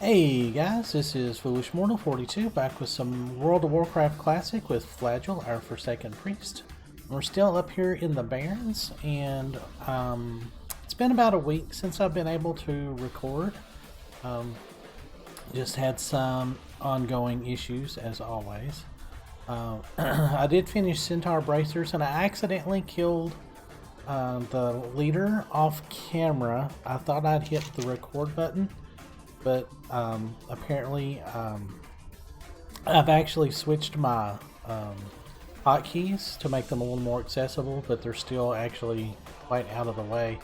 Hey guys, this is Foolish Mortal 42 back with some World of Warcraft Classic with Flagell, our Forsaken Priest. We're still up here in the Barrens, and it's been about a week since I've been able to record. Just had some ongoing issues as always. I did finish Centaur Bracers, and I accidentally killed the leader off camera. I thought I'd hit the record button, but apparently I've actually switched my hotkeys to make them a little more accessible, but they're still actually quite out of the way.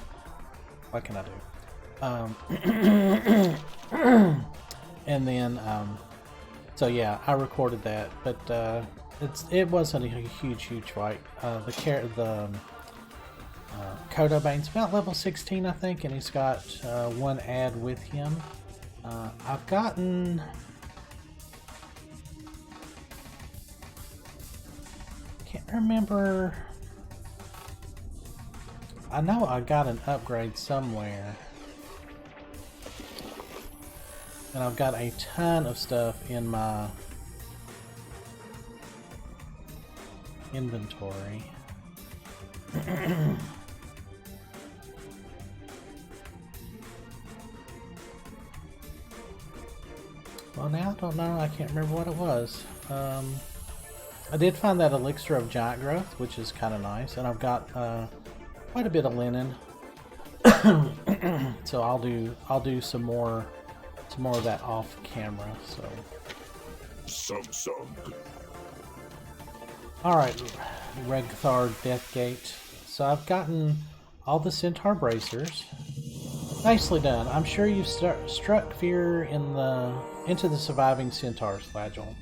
What can I do? And then, so yeah, I recorded that, but it wasn't a huge fight. The Kodobane's about level 16, I think, and he's got one ad with him. I've gotten... can't remember... I know I got an upgrade somewhere. And I've got a ton of stuff in my inventory. Well, now I don't know. I can't remember what it was. I did find that elixir of giant growth, which is kind of nice, and I've got quite a bit of linen. So I'll do some more of that off camera. So. All right, Regthar Deathgate. So I've gotten all the Centaur Bracers. Nicely done. I'm sure you've struck fear into the surviving Centaurs, Flagell.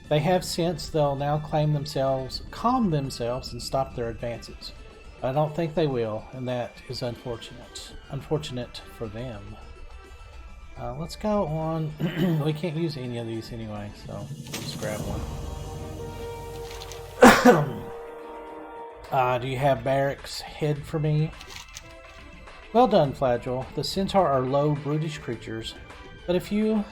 They have sense they'll now calm themselves, and stop their advances. But I don't think they will, and that is unfortunate. Unfortunate for them. Let's go on. We can't use any of these anyway, so just grab one. Do you have Barrack's head for me? Well done, Flagell. The Centaur are low, brutish creatures, but if you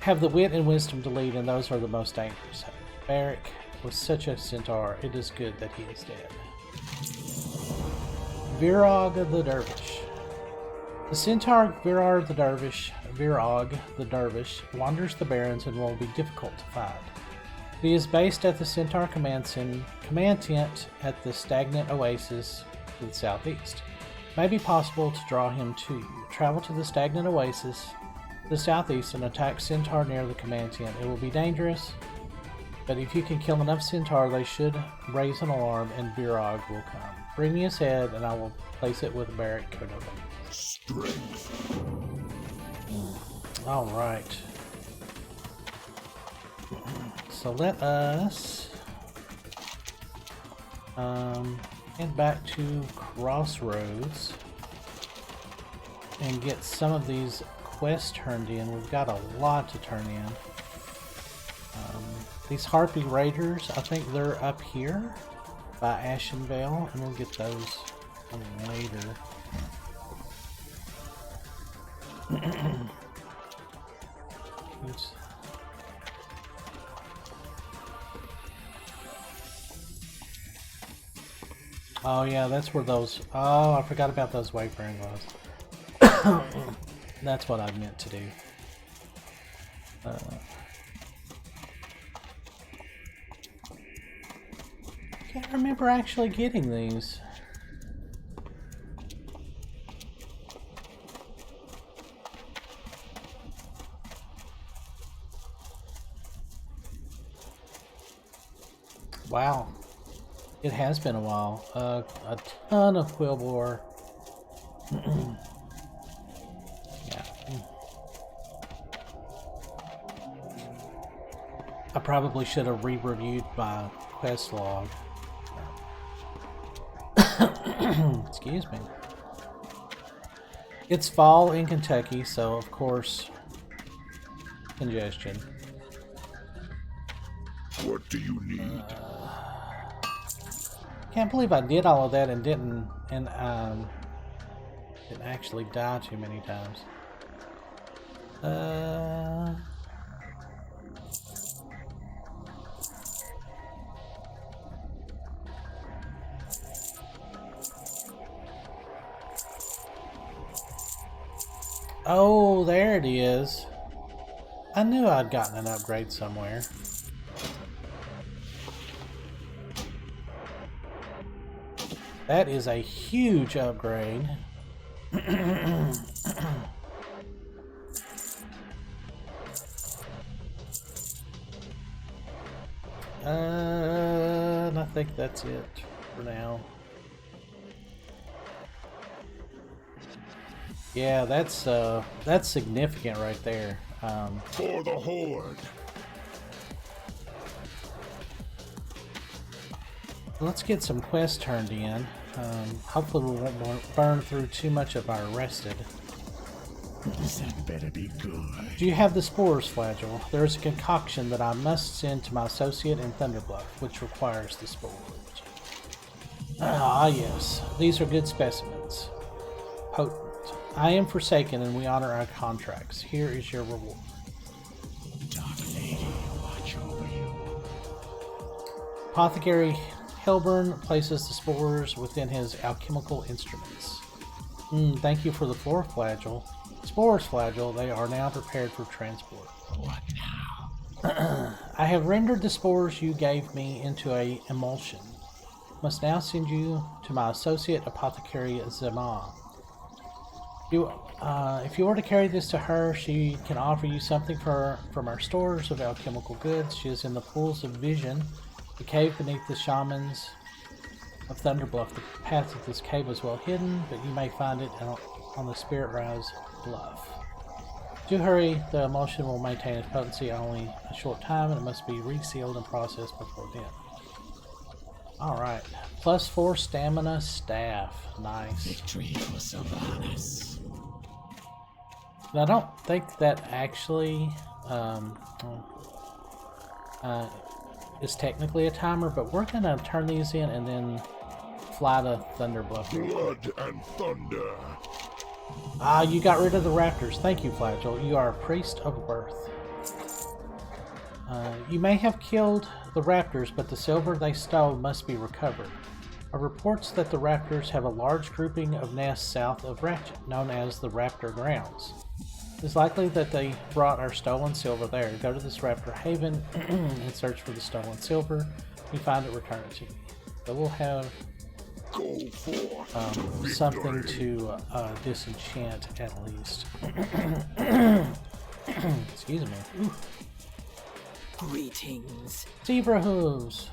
have the wit and wisdom to lead, and those are the most dangerous. Barrack was such a Centaur, it is good that he is dead. Virog the Dervish. The Centaur Virog the Dervish wanders the Barrens and will be difficult to find. He is based at the Centaur command tent at the stagnant oasis to the southeast. It may be possible to draw him to you. Travel to the stagnant oasis to the southeast and attack Centaur near the command tent. It will be dangerous, but if you can kill enough Centaur, they should raise an alarm and Virog will come. Bring me his head and I will place it with a Barrack Kodobane. Strength. Alright. So let us head back to Crossroads and get some of these quests turned in. We've got a lot to turn in. These Harpy Raiders, I think they're up here by Ashenvale, and we'll get those later. Oops. Oh yeah, that's where those... Oh, I forgot about those wayfaring laws. That's what I meant to do. Can't remember actually getting these. Wow. It has been a while. A ton of Quillbore. Yeah. I probably should have re-reviewed my quest log. Excuse me. It's fall in Kentucky, so of course, congestion. What do you need? Can't believe I did all of that and didn't actually die too many times. Oh, there it is. I knew I'd gotten an upgrade somewhere. That is a huge upgrade. I think that's it for now. Yeah, that's significant right there. For the Horde. Let's get some quests turned in. Hopefully we won't burn through too much of our rested. That better be good. Do you have the spores, Flagell? There is a concoction that I must send to my associate in Thunderbluff, which requires the spores. Ah, yes. These are good specimens. Potent. I am Forsaken, and we honor our contracts. Here is your reward. Dark Lady, watch over you. Apothecary Helburn places the spores within his alchemical instruments. Thank you for the floor, Flagell. Spores, Flagell. They are now prepared for transport. What now? I have rendered the spores you gave me into a emulsion. Must now send you to my associate apothecary Zema. If you were to carry this to her, she can offer you something from our stores of alchemical goods. She is in the pools of vision, the cave beneath the shamans of Thunderbluff. The path of this cave is well hidden, but you may find it on the Spirit Rise bluff. Do hurry, the emulsion will maintain its potency only a short time, and it must be resealed and processed before then. Alright, +4 stamina staff. Nice. Victory for Sylvanas. I don't think that actually is technically a timer, but we're going to turn these in and then fly to Thunderbluff. Blood and thunder. Ah, you got rid of the raptors. Thank you, Flagell. You are a priest of worth. You may have killed the raptors, but the silver they stole must be recovered. Are reports that the raptors have a large grouping of nests south of Ratchet, known as the Raptor Grounds. It is likely that they brought our stolen silver there. Go to this Raptor Haven and search for the stolen silver. If you find it, return it to me. So we'll have Go forth something to disenchant at least. Excuse me. Ooh. Greetings. Zebra hooves.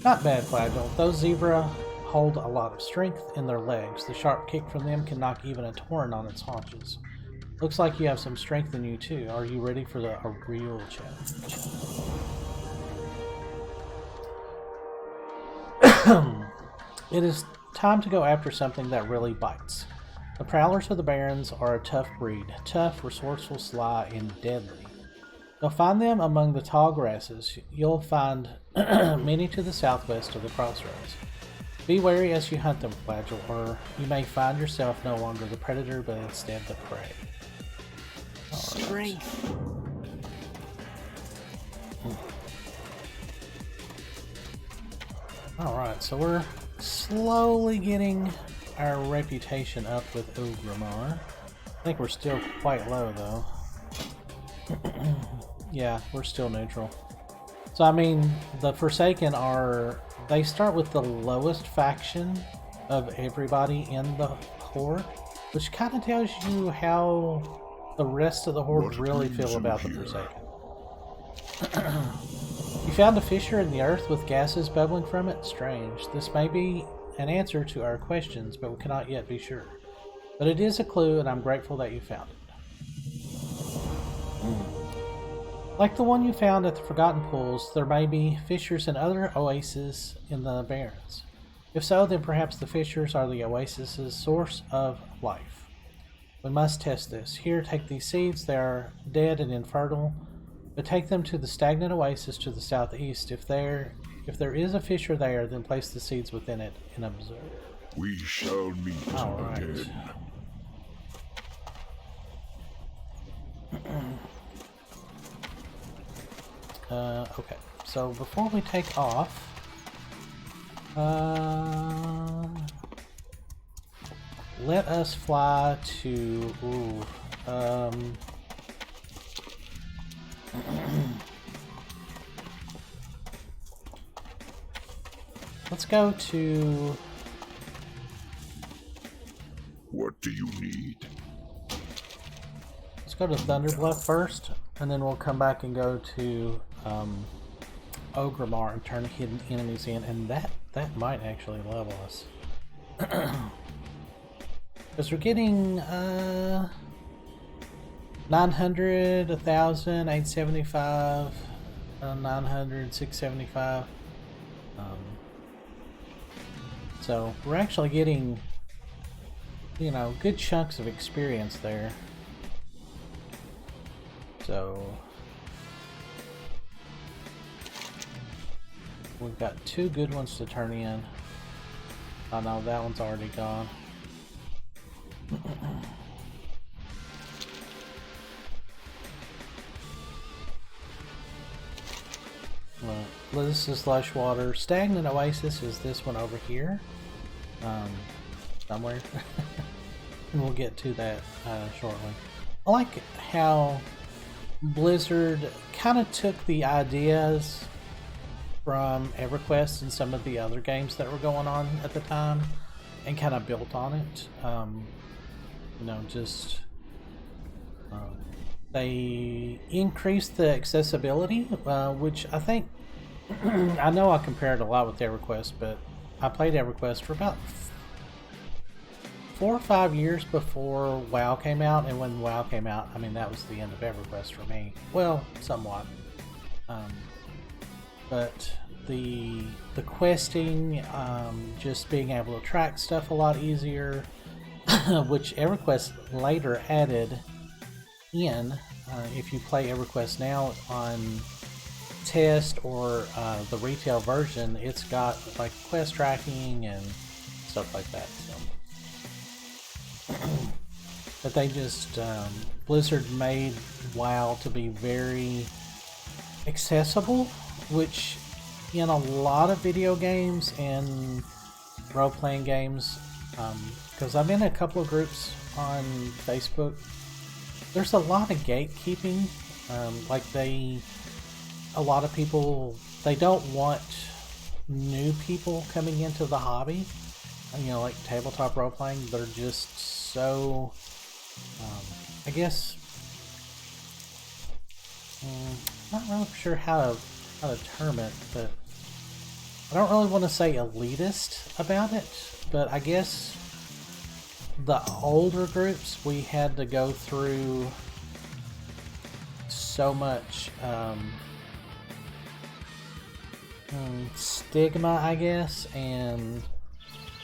Not bad, Flagell. Those zebra hold a lot of strength in their legs. The sharp kick from them can knock even a torrent on its haunches. Looks like you have some strength in you too. Are you ready for a real challenge? It is time to go after something that really bites. The Prowlers of the Barrens are a tough breed. Tough, resourceful, sly, and deadly. You'll find them among the tall grasses. You'll find many to the southwest of the crossroads. Be wary as you hunt them, Flagell, or you may find yourself no longer the predator, but instead the prey. Strength. Alright, so we're slowly getting our reputation up with Ogrimmar. I think we're still quite low, though. Yeah, we're still neutral. So, I mean, the Forsaken they start with the lowest faction of everybody in the Horde, which kind of tells you how the rest of the Horde really feel about the Forsaken. You found a fissure in the earth with gases bubbling from it? Strange. This may be an answer to our questions, but we cannot yet be sure. But it is a clue, and I'm grateful that you found it. Like the one you found at the Forgotten Pools, there may be fissures in other oases in the Barrens. If so, then perhaps the fissures are the oasis's source of life. We must test this. Here, take these seeds. They are dead and infertile, but take them to the stagnant oasis to the southeast. If there is a fissure there, then place the seeds within it and observe. We shall meet again. Okay, so before we take off, let us fly to, let's go to... What do you need? Let's go to Thunderbluff first, and then we'll come back and go to Ogrimmar and turn hidden enemies in, and that might actually level us. Because we're getting 900, 1,000, 875, 900, 675. So we're actually getting, you know, good chunks of experience there. So we've got 2 good ones to turn in. Oh no, that one's already gone. Well, this is Lush Water. Stagnant Oasis is this one over here. Somewhere. And we'll get to that shortly. I like how Blizzard kind of took the ideas from EverQuest and some of the other games that were going on at the time and kind of built on it. You know, just they increased the accessibility, which I think I know I compared a lot with EverQuest, but I played EverQuest for about 4 or 5 years before WoW came out, and when WoW came out, I mean, that was the end of EverQuest for me. Well, somewhat. But the questing, just being able to track stuff a lot easier, which EverQuest later added in. If you play EverQuest now on test or the retail version, it's got like quest tracking and stuff like that. So. But they just Blizzard made WoW to be very accessible, which in a lot of video games and role-playing games, because I'm in a couple of groups on Facebook, there's a lot of gatekeeping. Like a lot of people, they don't want new people coming into the hobby. You know, like tabletop role-playing, they're just so, I guess, not really sure how to term it, but I don't really want to say elitist about it, but I guess the older groups, we had to go through so much stigma, I guess, and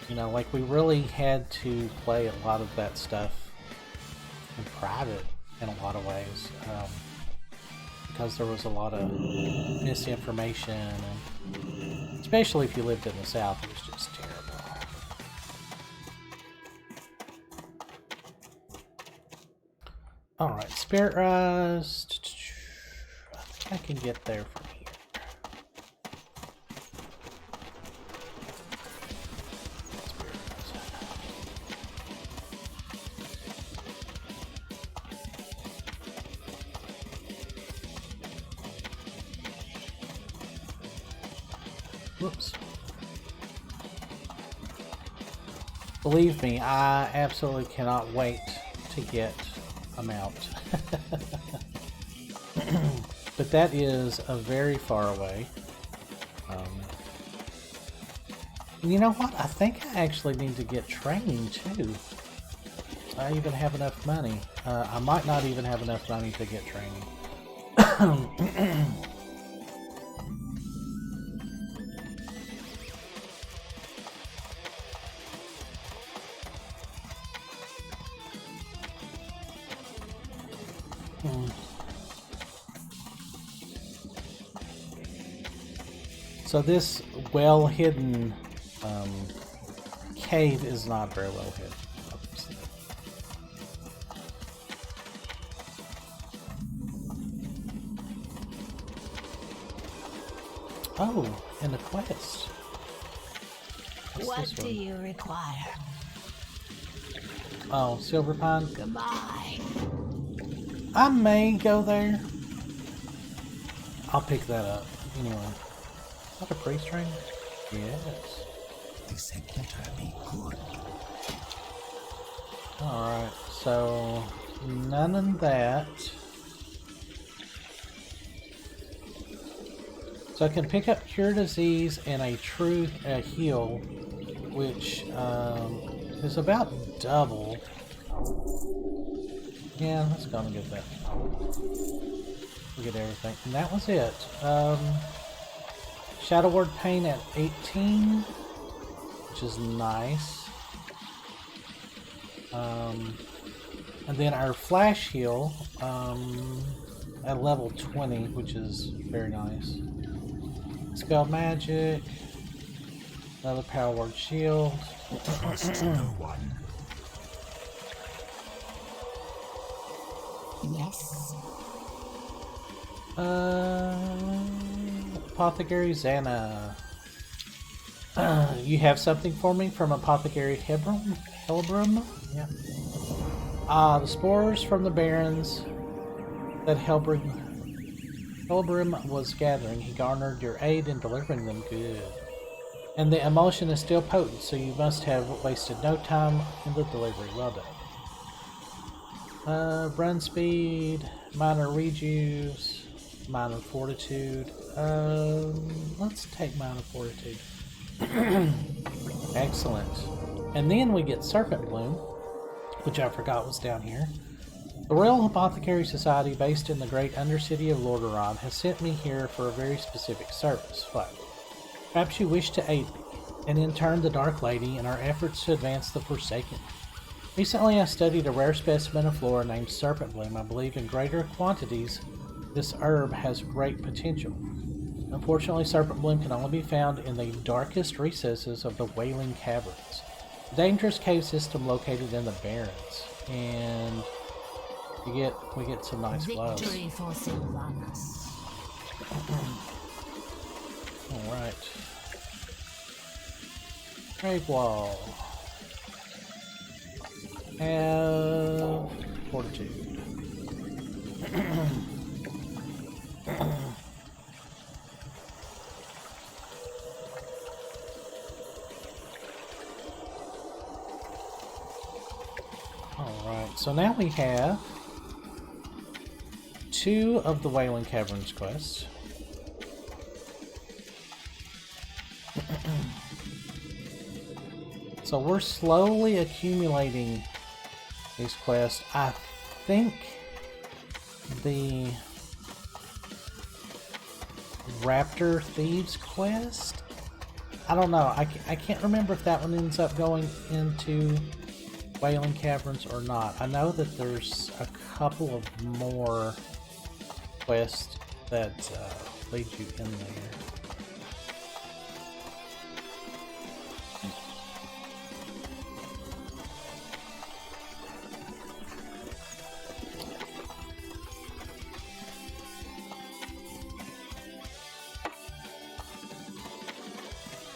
you know, like we really had to play a lot of that stuff in private in a lot of ways, because there was a lot of misinformation, and especially if you lived in the South, it was just terrible. Alright, Spirit Rise. I think I can get there from here. Whoops. Believe me, I absolutely cannot wait to get a mount. But that is a very far away. You know what? I think I actually need to get training too. I even have enough money. I might not even have enough money to get training. So this well-hidden cave is not very well hidden, obviously. Oh, and a quest. What's What this do one? you require? Oh, Silver Pine. Goodbye. I may go there. I'll pick that up. Anyway. Is that a priest ring? Yes. This had better be good. Alright, so none of that. So I can pick up Cure Disease and a True Heal, which is about double. Yeah, let's go and get that. We'll get everything. And that was it. Shadow Word Pain at 18, which is nice. And then our Flash Heal at level 20, which is very nice. Spell Magic, another Power Word Shield. Trust no one. Yes. Apothecary Xana. You have something for me from Apothecary Helbrum? Yeah. The spores from the barrens that Helbrum was gathering. He garnered your aid in delivering them. Good. And the emulsion is still potent, so you must have wasted no time in the delivery. Well done. Run speed, minor rejuves, minor fortitude. Let's take minor fortitude. Excellent. And then we get Serpent Bloom, which I forgot was down here. The Royal Apothecary Society, based in the great undercity of Lordaeron, has sent me here for a very specific service. What? Perhaps you wish to aid me, and in turn the Dark Lady, in our efforts to advance the Forsaken. Recently I studied a rare specimen of flora named Serpent Bloom. I believe in greater quantities this herb has great potential. Unfortunately, Serpent Bloom can only be found in the darkest recesses of the Wailing Caverns, a dangerous cave system located in the Barrens. And we get some nice gloves. Victory for Sylvanas. Alright. Grave Wall. Have fortitude. Alright, so now we have 2 of the Wailing Caverns quests. So we're slowly accumulating these quests. I think the Raptor Thieves quest, I don't know. I can't remember if that one ends up going into Wailing Caverns or not. I know that there's a couple of more quests that lead you in there.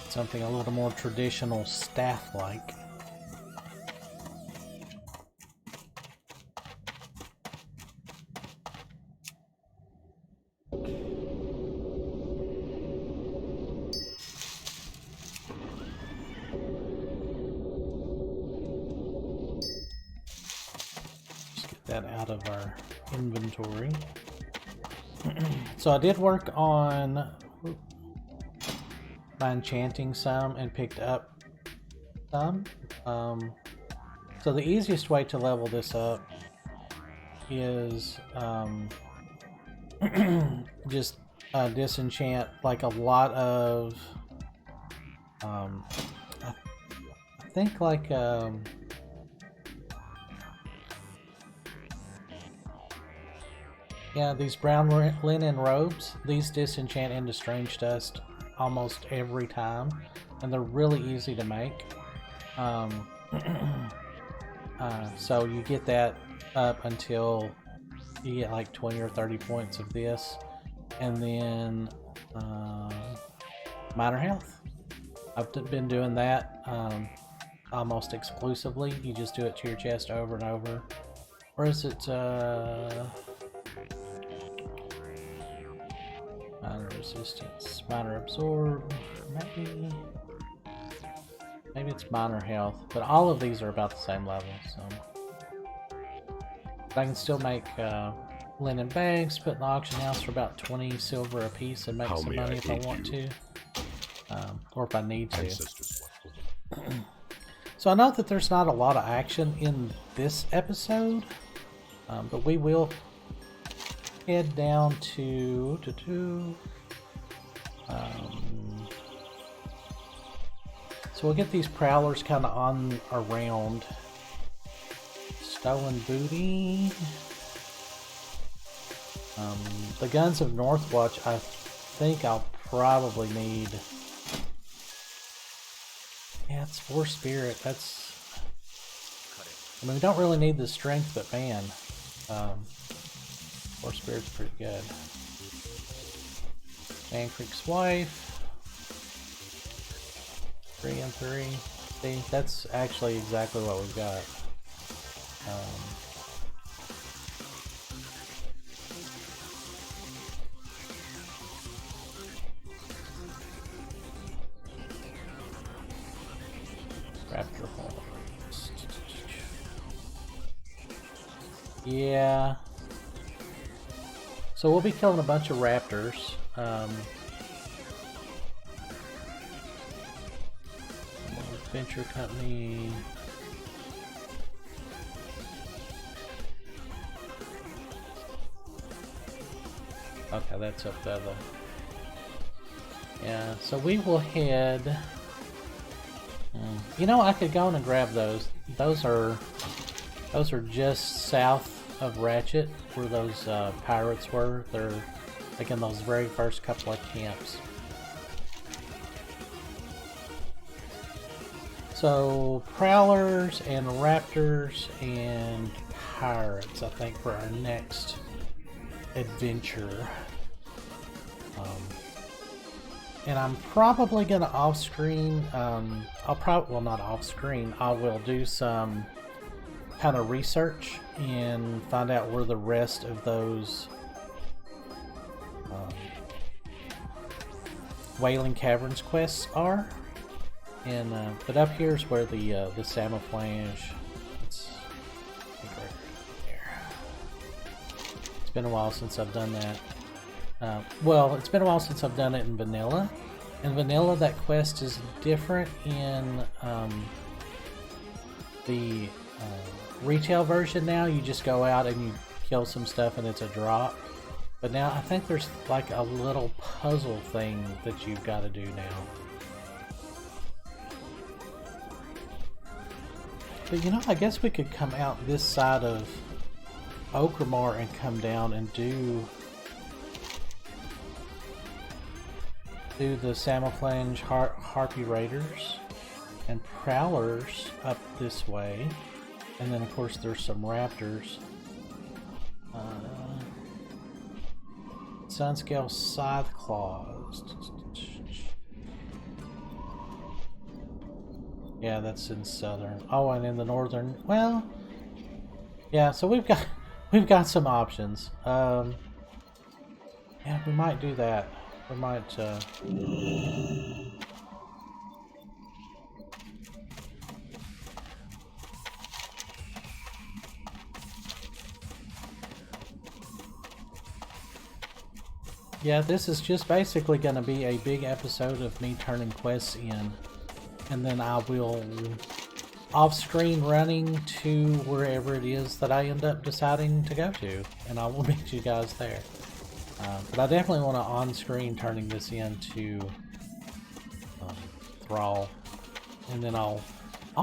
Something a little more traditional staff-like. Just get that out of our inventory. So I did work on enchanting some and picked up some. So the easiest way to level this up is just disenchant like a lot of I think like yeah, these brown linen robes, these disenchant into strange dust almost every time, and they're really easy to make. So you get that up until you get like 20 or 30 points of this, and then minor health. I've been doing that almost exclusively. You just do it to your chest over and over. Or is it minor resistance, minor absorb, maybe it's minor health, but all of these are about the same level, so. But I can still make linen bags, put in the auction house for about 20 silver a piece and make some money if I want to. Or if I need to. So I know that there's not a lot of action in this episode, but we will head down to so we'll get these prowlers kind of on around. Stolen booty. The Guns of Northwatch, I think I'll probably need. Yeah, it's 4 spirit. That's. I mean, we don't really need the strength, but man, 4 spirit's pretty good. Man Creek's wife. 3 and 3. See, that's actually exactly what we've got. Raptor horns. Yeah. So we'll be killing a bunch of raptors. Adventure Company. Okay, that's up there though. Yeah, so we will head. You know, I could go in and grab those. Those are just south of Ratchet, where those pirates were. They're like in those very first couple of camps. So prowlers and raptors and pirates, I think, for our next adventure. And I'm probably gonna off-screen. Well, not off-screen. I will do some kind of research and find out where the rest of those Wailing Caverns quests are. And but up here is where the camouflage. It's right there. It's been a while since I've done that. Well, it's been a while since I've done it in vanilla. In vanilla, that quest is different in the retail version. Now you just go out and you kill some stuff and it's a drop. But now I think there's like a little puzzle thing that you've got to do now. But you know, I guess we could come out this side of Okramar and come down and do the Camouflage Harpy Raiders and Prowlers up this way. And then of course there's some Raptors. Sunscale Scythe Claws. Yeah, that's in southern. Oh, and in the northern. Well, yeah. So we've got some options. Yeah, we might do that. We might. Yeah, this is just basically going to be a big episode of me turning quests in. And then I will off-screen running to wherever it is that I end up deciding to go to. And I will meet you guys there. But I definitely want to on-screen turning this into Thrall. And then I'll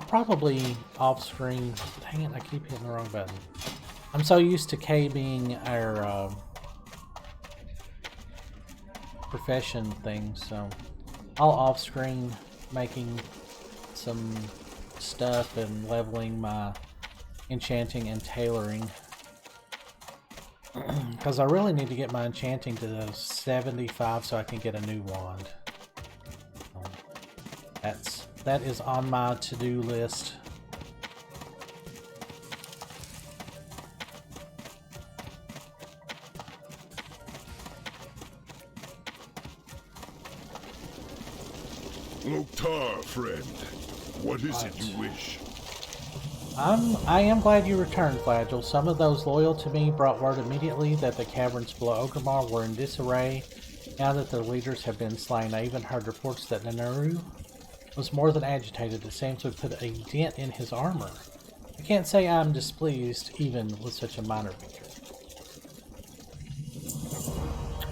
probably off-screen... Dang it, I keep hitting the wrong button. I'm so used to K being our profession thing, so I'll off-screen making some stuff and leveling my enchanting and tailoring, because I really need to get my enchanting to 75 so I can get a new wand. That is on my to-do list. Loktar, friend. What is it you wish? I am glad you returned, Flagell. Some of those loyal to me brought word immediately that the caverns below Ogremar were in disarray now that their leaders have been slain. I even heard reports that Naru was more than agitated. It seems to have put a dent in his armor. I can't say I'm displeased, even with such a minor victory.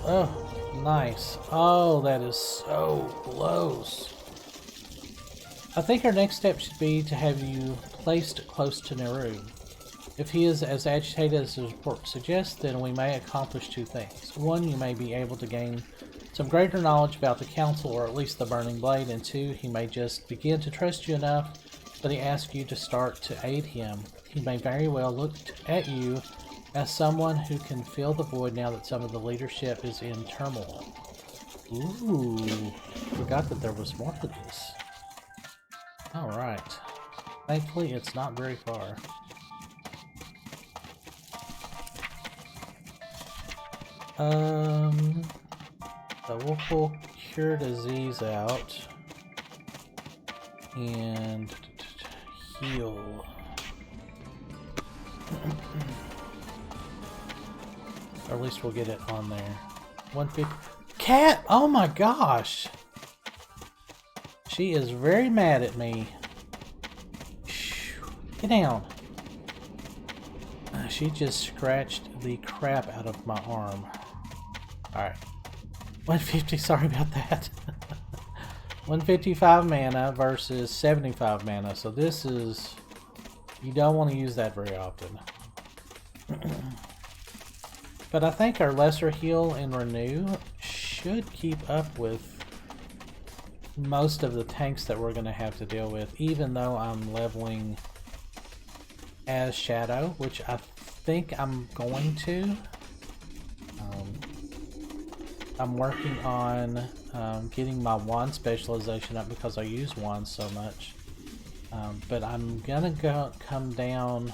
Oh, nice. Oh, that is so close. I think our next step should be to have you placed close to Naru. If he is as agitated as his report suggests, then we may accomplish two things. One, you may be able to gain some greater knowledge about the Council, or at least the Burning Blade, and two, he may just begin to trust you enough that he asks you to start to aid him. He may very well look at you as someone who can fill the void now that some of the leadership is in turmoil. Ooh, forgot that there was more to this. Alright. Thankfully, it's not very far. So we'll pull Cure Disease out. And heal. Or at least we'll get it on there. 150. Cat! Oh my gosh! She is very mad at me. Get down. She just scratched the crap out of my arm. Alright. 150, sorry about that. 155 mana versus 75 mana. So this is... You don't want to use that very often. But I think our lesser heal and renew should keep up with most of the tanks that we're going to have to deal with, even though I'm leveling as Shadow, which I think I'm going to. I'm working on getting my wand specialization up because I use wands so much. But I'm gonna come down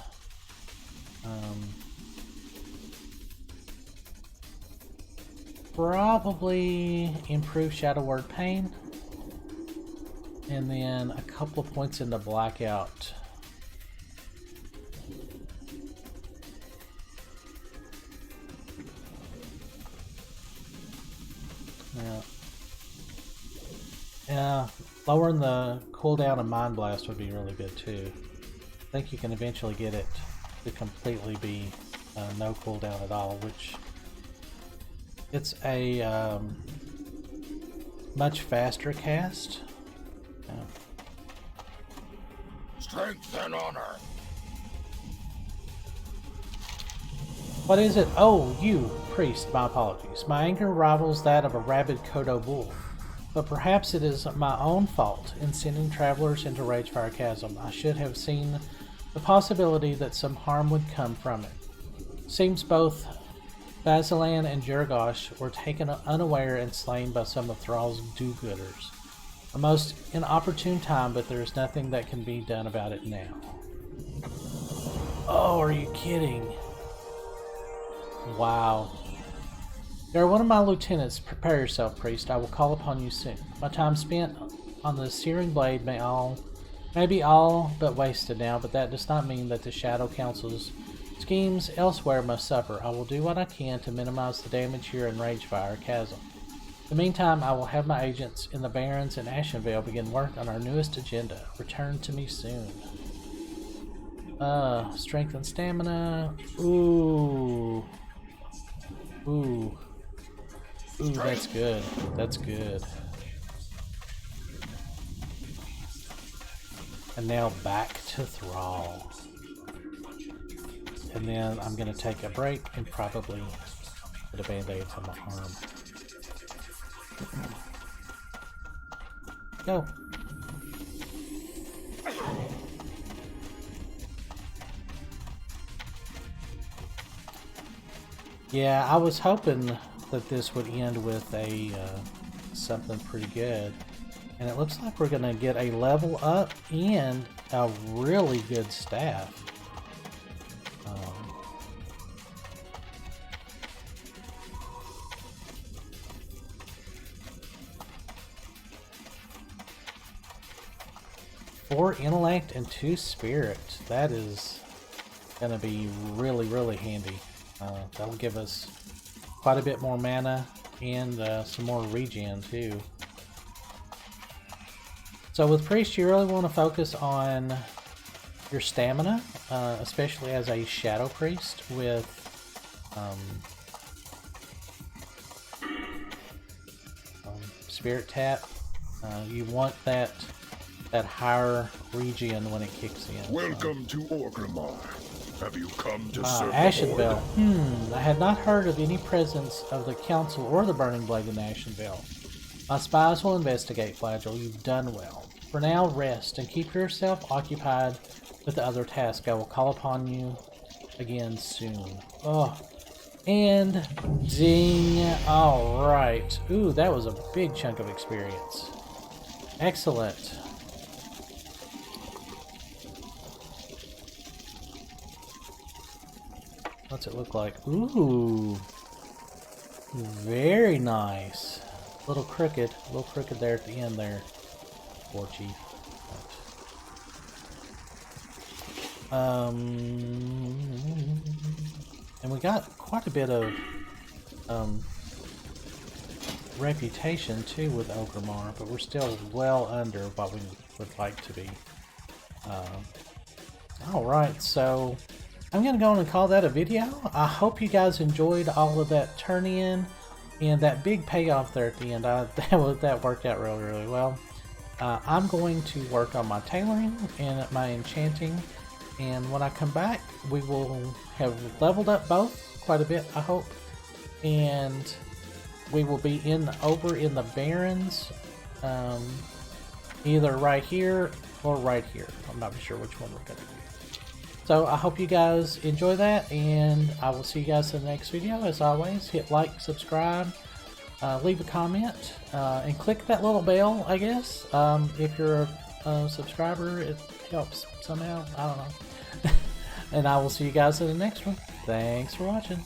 probably improve Shadow Word Pain, and then a couple of points into Blackout. Yeah, lowering the cooldown of Mind Blast would be really good too. I think you can eventually get it to completely be no cooldown at all, which it's a much faster cast. Strength and honor. What is it? Oh, you, priest, my apologies. My anger rivals that of a rabid Kodo bull. But perhaps it is my own fault in sending travelers into Ragefire Chasm. I should have seen the possibility that some harm would come from it. Seems both Basilan and Jurgosh were taken unaware and slain by some of Thrall's do-gooders. A most inopportune time, but there is nothing that can be done about it now. Oh, are you kidding? Wow. You're one of my lieutenants. Prepare yourself, priest. I will call upon you soon. My time spent on the Searing Blade may be all but wasted now, but that does not mean that the Shadow Council's schemes elsewhere must suffer. I will do what I can to minimize the damage here in Ragefire Chasm. In the meantime, I will have my agents in the Barrens and Ashenvale begin work on our newest agenda. Return to me soon. Strength and stamina. Ooh. Ooh. Ooh, that's good. That's good. And now back to Thrall. And then I'm going to take a break and probably put a band-aid on my arm. Go. Yeah, I was hoping that this would end with a something pretty good. And it looks like we're going to get a level up and a really good staff. Four intellect and 2 spirit. That is going to be really, really handy. That'll give us quite a bit more mana and some more regen too. So with priest, you really want to focus on your stamina, especially as a shadow priest with spirit tap. You want that higher regen when it kicks in. Welcome to Orgrimmar. Have you come to serve the Ashenvale. Horde? I had not heard of any presence of the council or the Burning Blade in Ashenvale. My spies will investigate, Flagel. You've done well. For now, rest and keep yourself occupied with the other tasks. I will call upon you again soon. Oh, and ding. Alright. Ooh, that was a big chunk of experience. Excellent. What's it look like? Ooh. Very nice. A little crooked there at the end there. War Chief. And we got quite a bit of reputation too with Orgrimmar, but we're still well under what we would like to be. Alright, so I'm going to go on and call that a video. I hope you guys enjoyed all of that turn-in and that big payoff there at the end. That worked out really, really well. I'm going to work on my tailoring and my enchanting, and when I come back we will have leveled up both quite a bit, I hope, and we will be over in the Barrens, either right here or right here. I'm not sure which one we're going to do. So I hope you guys enjoy that, and I will see you guys in the next video. As always, hit like, subscribe, leave a comment, and click that little bell, I guess. If you're a subscriber, it helps somehow. I don't know. And I will see you guys in the next one. Thanks for watching.